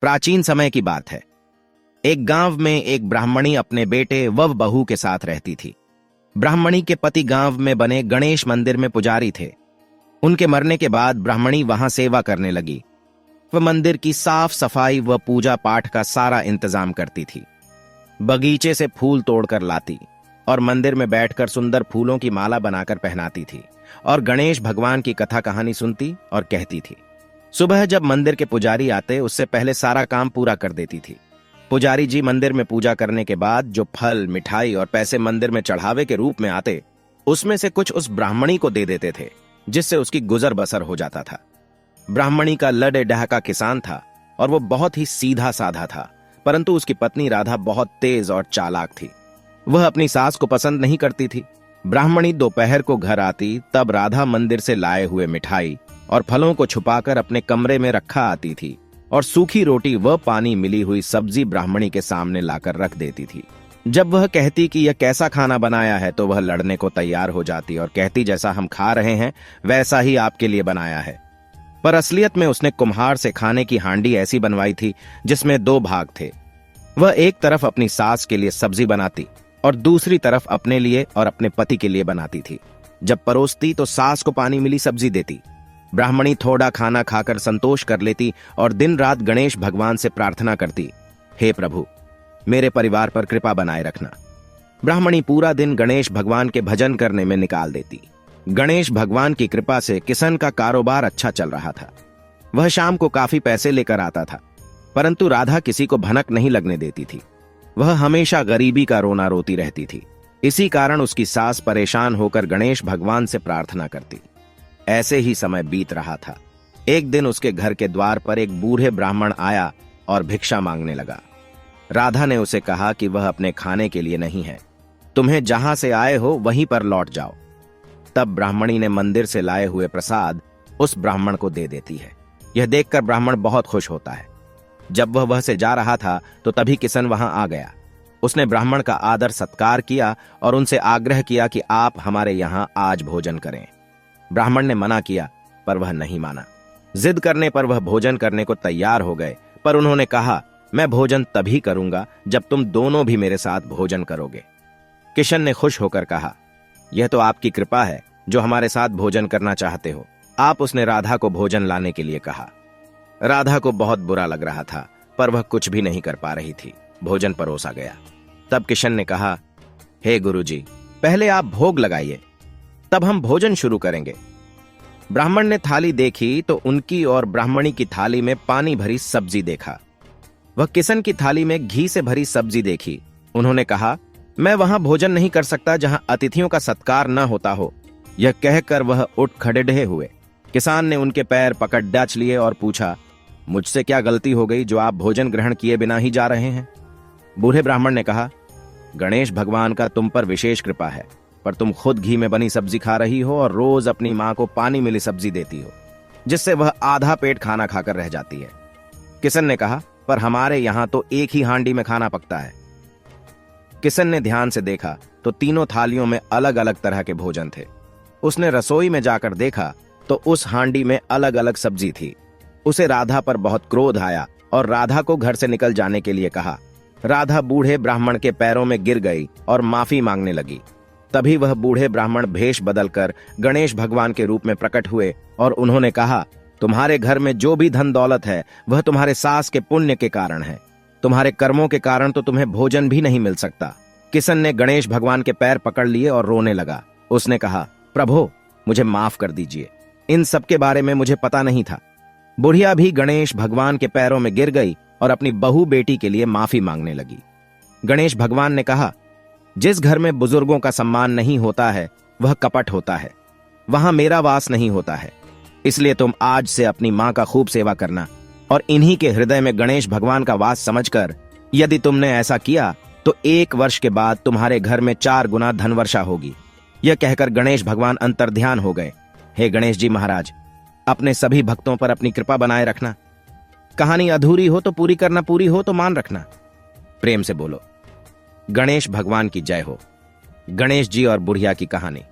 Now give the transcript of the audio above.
प्राचीन समय की बात है। एक गांव में एक ब्राह्मणी अपने बेटे व बहू के साथ रहती थी। ब्राह्मणी के पति गांव में बने गणेश मंदिर में पुजारी थे। उनके मरने के बाद ब्राह्मणी वहां सेवा करने लगी। वह मंदिर की साफ सफाई व पूजा पाठ का सारा इंतजाम करती थी। बगीचे से फूल तोड़कर लाती और मंदिर में बैठकर सुंदर फूलों की माला बनाकर पहनाती थी और गणेश भगवान की कथा कहानी सुनती और कहती थी। सुबह जब मंदिर के पुजारी आते उससे पहले सारा काम पूरा कर देती थी। पुजारी जी मंदिर में पूजा करने के बाद जो फल, मिठाई और पैसे मंदिर में चढ़ावे के रूप में आते, उसमें से कुछ उस ब्राह्मणी को दे देते थे, जिससे उसकी गुजर बसर हो जाता था। ब्राह्मणी का लड़े डहका किसान था और वो बहुत ही सीधा साधा था, परंतु उसकी पत्नी राधा बहुत तेज और चालाक थी। वह अपनी सास को पसंद नहीं करती थी। ब्राह्मणी दोपहर को घर आती तब राधा मंदिर से लाए हुए मिठाई और फलों को छुपाकर अपने कमरे में रखा आती थी और सूखी रोटी व पानी मिली हुई सब्जी ब्राह्मणी के सामने लाकर रख देती थी। जब वह कहती कि यह कैसा खाना बनाया है तो वह लड़ने को तैयार हो जाती और कहती जैसा हम खा रहे हैं वैसा ही आपके लिए बनाया है। पर असलियत में उसने कुम्हार से खाने की हांडी ऐसी बनवाई थी जिसमें 2 भाग थे। वह एक तरफ अपनी सास के लिए सब्जी बनाती और दूसरी तरफ अपने लिए और अपने पति के लिए बनाती थी। जब परोसती तो सास को पानी मिली सब्जी देती। ब्राह्मणी थोड़ा खाना खाकर संतोष कर लेती और दिन रात गणेश भगवान से प्रार्थना करती, हे प्रभु, मेरे परिवार पर कृपा बनाए रखना। ब्राह्मणी पूरा दिन गणेश भगवान के भजन करने में निकाल देती। गणेश भगवान की कृपा से किशन का कारोबार अच्छा चल रहा था। वह शाम को काफी पैसे लेकर आता था, परंतु राधा किसी को भनक नहीं लगने देती थी। वह हमेशा गरीबी का रोना रोती रहती थी। इसी कारण उसकी सास परेशान होकर गणेश भगवान से प्रार्थना करती। ऐसे ही समय बीत रहा था। एक दिन उसके घर के द्वार पर एक बूढ़े ब्राह्मण आया और भिक्षा मांगने लगा। राधा ने उसे कहा कि वह अपने खाने के लिए नहीं है, तुम्हें जहां से आए हो वहीं पर लौट जाओ। तब ब्राह्मणी ने मंदिर से लाए हुए प्रसाद उस ब्राह्मण को दे देती है। यह देखकर ब्राह्मण बहुत खुश होता है। जब वह से जा रहा था तो तभी किशन वहां आ गया। उसने ब्राह्मण का आदर सत्कार किया और उनसे आग्रह किया कि आप हमारे यहां आज भोजन करें। ब्राह्मण ने मना किया पर वह नहीं माना। जिद करने पर वह भोजन करने को तैयार हो गए, पर उन्होंने कहा, मैं भोजन तभी करूंगा जब तुम दोनों भी मेरे साथ भोजन करोगे। किशन ने खुश होकर कहा, यह तो आपकी कृपा है जो हमारे साथ भोजन करना चाहते हो। आप उसने राधा को भोजन लाने के लिए कहा। राधा को बहुत बुरा लग रहा था, पर वह कुछ भी नहीं कर पा रही थी। भोजन परोसा गया। तब किशन ने कहा, हे गुरुजी, पहले आप भोग लगाइए, तब हम भोजन शुरू करेंगे। ब्राह्मण ने थाली देखी तो उनकी और ब्राह्मणी की थाली में पानी भरी सब्जी देखा। वह किशन की थाली में घी से भरी सब्जी देखी। उन्होंने कहा, मैं वहां भोजन नहीं कर सकता जहां अतिथियों का सत्कार न होता हो। यह कहकर वह उठ खड़े हुए। किसान ने उनके पैर पकड़ डांच लिए और पूछा, मुझसे क्या गलती हो गई जो आप भोजन ग्रहण किए बिना ही जा रहे हैं? बूढ़े ब्राह्मण ने कहा, गणेश भगवान का तुम पर विशेष कृपा है, पर तुम खुद घी में बनी सब्जी खा रही हो और रोज अपनी मां को पानी मिली सब्जी देती हो, जिससे वह आधा पेट खाना खाकर रह जाती है। किशन ने कहा, पर हमारे यहां तो एक ही हांडी में खाना पकता है। किशन ने ध्यान से देखा तो तीनों थालियों में अलग अलग तरह के भोजन थे। उसने रसोई में जाकर देखा तो उस हांडी में अलग अलग सब्जी थी। उसे राधा पर बहुत क्रोध आया और राधा को घर से निकल जाने के लिए कहा। राधा बूढ़े ब्राह्मण के पैरों में गिर गई और माफी मांगने लगी। तभी वह बूढ़े ब्राह्मण भेष बदलकर गणेश भगवान के रूप में प्रकट हुए और उन्होंने कहा, तुम्हारे घर में जो भी धन दौलत है वह तुम्हारे सास के पुण्य के कारण है। तुम्हारे कर्मों के कारण तो तुम्हें भोजन भी नहीं मिल सकता। किशन ने गणेश भगवान के पैर पकड़ लिए और रोने लगा। उसने कहा, प्रभु, मुझे माफ कर दीजिए, इन सब के बारे में मुझे पता नहीं था। बुढ़िया भी गणेश भगवान के पैरों में गिर गई और अपनी बहू बेटी के लिए माफी मांगने लगी। गणेश भगवान ने कहा, जिस घर में बुजुर्गों का सम्मान नहीं होता है वह कपट होता है, वहां मेरा वास नहीं होता है। इसलिए तुम आज से अपनी मां का खूब सेवा करना और इन्हीं के हृदय में गणेश भगवान का वास समझकर यदि तुमने ऐसा किया तो 1 वर्ष के बाद तुम्हारे घर में 4 गुना धनवर्षा होगी। यह कहकर गणेश भगवान अंतर्ध्यान हो गए। हे गणेश जी महाराज, अपने सभी भक्तों पर अपनी कृपा बनाए रखना। कहानी अधूरी हो तो पूरी करना, पूरी हो तो मान रखना। प्रेम से बोलो, गणेश भगवान की जय हो। गणेश जी और बुढ़िया की कहानी।